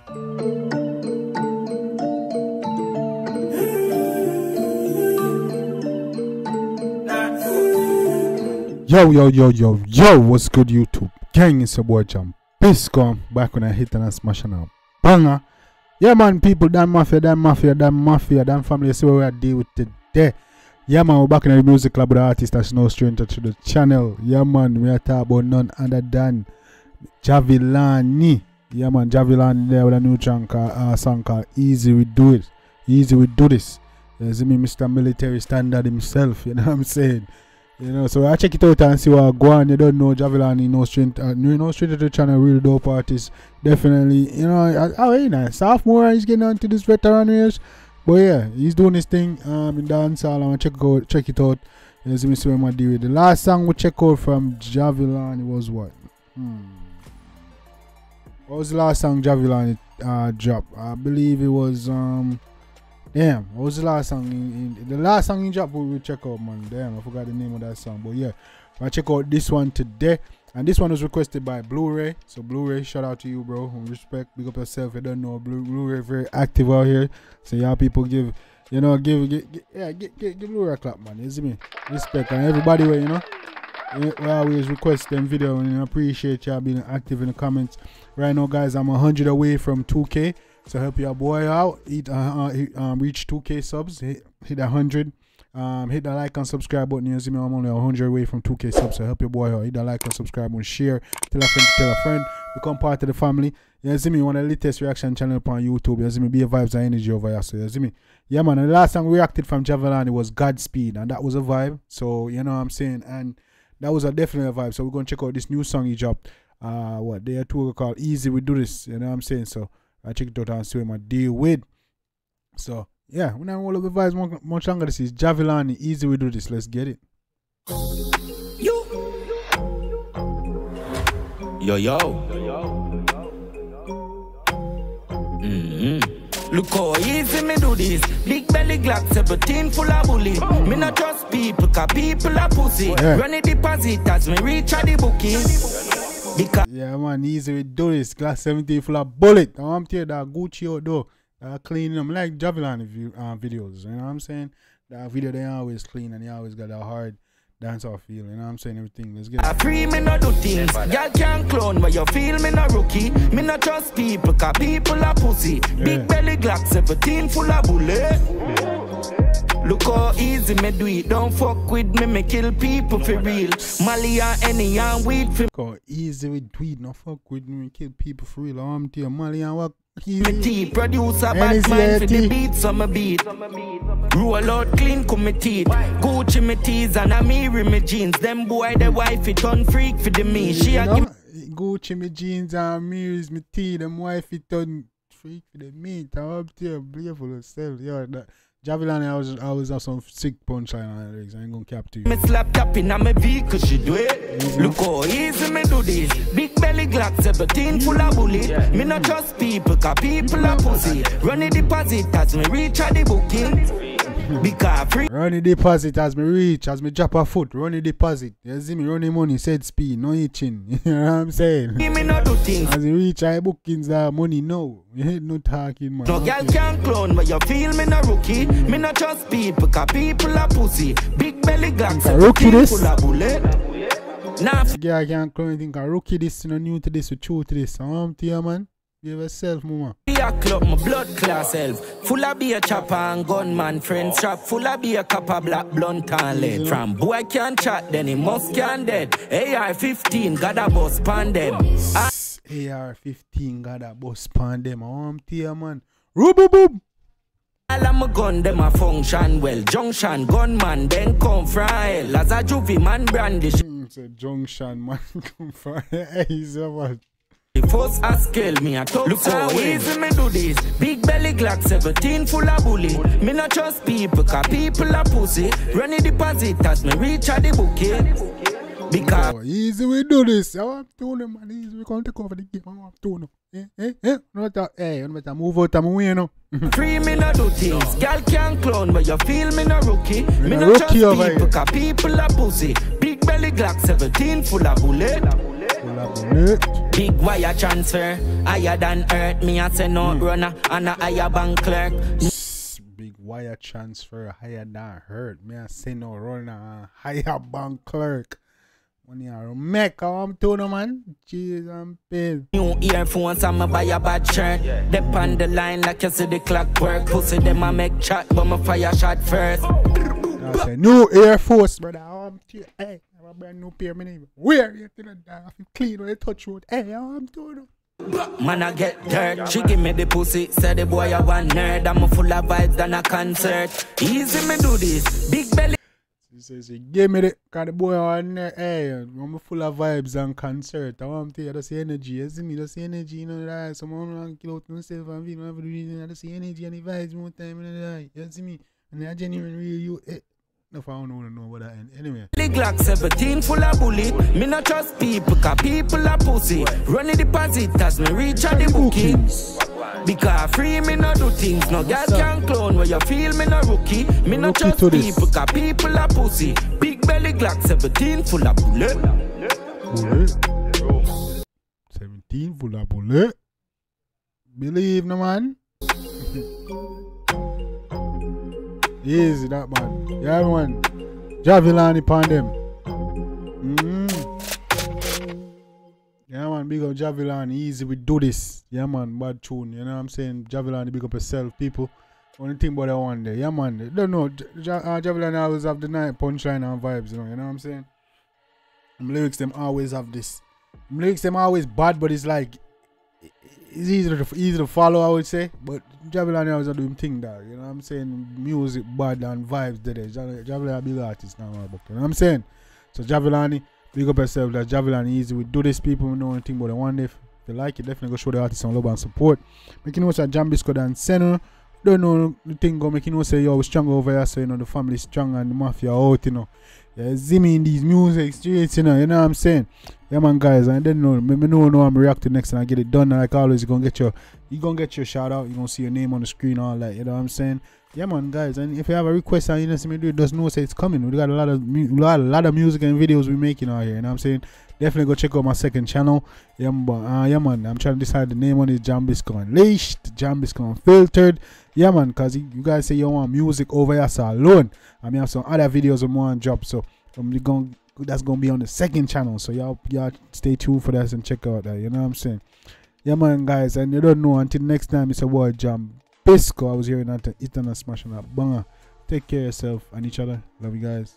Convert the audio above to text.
Yo, what's good YouTube? Gang, it's your boy Jambisco, back when I hit and I smash on a banger. Yeah man, people, Dan Mafia, Dan family, you see what we are dealing with today. Yeah man, we're back in the music club with the artist that's no stranger to the channel. Yeah man, we are talking about none other than Jahvillani. Yeah man, Jahvillani there with a new song called Easy We Do It. Easy We Do This. You see me, Mr. Military Standard himself, you know what I'm saying? You know, so I check it out and see what go on. You don't know Jahvillani, no stranger to the channel, real dope artist. Definitely, you know, very nice. Sophomore, he's getting on to this veteran years. But yeah, he's doing his thing in dancehall. I want to check it out. You see me, see what I do with. The last song we check out from Jahvillani was what? What was the last song Jahvillani dropped? I believe it was damn, what was the last song? The last song in dropped we check out, man. Damn, I forgot the name of that song. But yeah, I check out this one today. And this one was requested by Blu-ray. So Blu-ray, shout out to you, bro. Respect, big up yourself. You don't know, Blu-ray very active out here. So y'all people give Blu-ray a clap, man. You see me? Respect. And everybody, you know, we always request them video and appreciate y'all being active in the comments. Right now, guys, I'm 100 away from 2K. So help your boy out. Reach 2K subs. Hit 100. Hit the like and subscribe button. You see me, I'm only 100 away from 2K subs. So help your boy out. Hit the like and subscribe button. Share. Tell a friend. Become part of the family. You see me, one of the latest reaction channel on YouTube. You see me, be a vibes and energy over here. So you see me. Yeah man, and the last time we reacted from Jahvillani was Godspeed, and that was a vibe. So you know what I'm saying, and that was definitely a vibe. So we're gonna check out this new song he dropped. What they are two called Easy We Do This. You know what I'm saying? So I check it out and see what I deal with. So yeah, we're not all of the vibes much longer. This is Jahvillani, Easy We Do This. Let's get it. Yo. Look how easy me do this. Big belly Glock 17 full of bullet. Me not trust people, cause people are pussy. Run the deposit as me reach at the booking. Yeah man, easy we do this. Glock 17 full of bullet. I'm telling you that Gucci out though. Cleaning them like Jahvillani videos. You know what I'm saying? That video they always clean and they always got a hard dancehall feel. You know what I'm saying? Everything. Let's get it. Free me no do things. Y'all can't clone but you feel me no rookie. Me no trust people cause people are pussy. Big belly Glock 17 full of bullet. Look how easy me do it. Don't fuck with me kill people for real. Mali and any and weed for. Look how easy we do it. Don't fuck with me kill people for real. I'm telling you, Mali and what. Me tea producer bad man for the beat, so me beat. Roll out clean come me teeth. Gucci me tees and a mirror me jeans. Them boy the wife it turn freak for the me. She a give Gucci me jeans and mirrors me teeth. Them wife it turn freak for the meat. I'm up there playful yourself. Yeah, that Jahvillani I always have some sick punchline on her legs. I ain't gonna cap to you. Me slap tapping on my vehicle, she do it. Look how easy me do this. Big belly Glock 17 full of bullet. Me not trust people, cause people are pussy. Run the deposit as me reach at the booking. Because free. Run the deposit as me reach, as me drop a foot. Run the deposit. You see me, run the money, said speed, no itching. You know what I'm saying? Me not do things. As you reach, I bookings money, no. You ain't no talking, man. No girl can't clone, but you feel me no rookie. Me not trust people, cause people are pussy. Big belly Glock 17 full of bullet. Nah, yeah, I can't clone anything. Rookie this, you know, new to this, you true to this. I'm to you, man. Give yourself, mama. Be a club, my blood class self. Full of beer chopper and gunman. Friends trap full of beer copper, black blunt and lead. From boy can't chat, then he must can dead. AR-15 got a bus pan them. AR-15 got a bus pan them. I'm to you, man. Roo-boo-boo. All of my gun, them a function well. Junction, gunman, then come from hell. As a juvie man brandish. It's a junction, man, come from hell. He's a man. First a scale me a talk. Look how easy me do this. Big belly Glock 17 full of bullet. Me not trust people cause people are pussy. Run the deposit as me reach at the booking. Because easy we do this. I want to know, man. Easy we can't take over the game. I want to know. You better move out of my way, you know. Free me no do things. Girl can't clone but you feel me no rookie. Me no trust people cause people are pussy. Big belly Glock 17 full of bullet. Full of bullet. Big wire transfer, higher than earth. Me a say no runner and a higher bank clerk. Big wire transfer, higher than hurt. Me a say no runner, higher bank clerk. Money I make I'm doing, man. Jeez, I'm paid. New earphones and me buy a bad shirt. Dep on the line like you see the clock work. Pussy them a make chat, but me fire shot first. I say new Air Force, brother. Hey, I have a brand new pair. My name. Where you think I feel clean when I touch road? Hey, I'm doing. Man, I get dirt. She give me the pussy. Say the boy I want nerd. I'm full of vibes than a concert. Easy me do this. Big belly. She says, give me the, cause the boy on there, hey, I'm full of vibes and concert. I want to tell you, that's the energy. You see me, that's the energy, you know, that someone want to kill out myself and feel have to do this, that's the energy and the vibes more time, you know, that. You see me, and I genuinely real you, no, I don't want to know about that. Anyway. Glock 17 full of bullet. Me not trust people, cause people are pussy. Running deposit as me reach out the bookings. Because free me no do things. No girl can clone where you feel me no rookie. Me no trust people, cause people are pussy. Big belly Glock 17 full of bullet. 17 full of bullet. Believe no man. Easy that man. Yeah man. Jahvillani upon them. Yeah man, big up Jahvillani. Easy we do this. Yeah man, bad tune. You know what I'm saying? Jahvillani, big up yourself, people. Only thing about that one day. Yeah man. Don't know. Jahvillani always have the night punchline and vibes, you know what I'm saying? Them lyrics them always have this. Them lyrics them always bad, but it's like it's easy to follow, I would say. But Jahvillani always do him thing there. You know what I'm saying? Music bad and vibes there. Jahvillani a big artist now, you know what I'm saying? So Jahvillani, big up yourself. That Jahvillani easy. We do this, people. We know anything about it. One day, if you like it, definitely go show the artist some love and support. Make you know that Jambisco and center. Don't know the thing go make you know say yo we strong over here, so you know the family strong and the mafia out, you know. Yeah, see me in these music streets, you know what I'm saying? Yeah man guys, and then know me know I'm reacting next and I get it done, and like always you're gonna get your shout out, you're gonna see your name on the screen, all that, you know what I'm saying? Yeah man guys, and if you have a request and you know see me do it, just know say it's coming. We got a lot of music and videos we making out here, you know what I'm saying? Definitely go check out my second channel. Yeah man, I'm trying to decide the name on it. Jambisco Unleashed, Jambisco Unfiltered. Yeah man, cause you guys say you want music over here so alone. I mean I have some other videos on more drop, so that's gonna be on the second channel. So y'all stay tuned for that and check out that, you know what I'm saying? Yeah man guys, and you don't know, until next time it's a boy Jambisco. I was here in Eternal Smashing Up Banger. Take care of yourself and each other. Love you guys.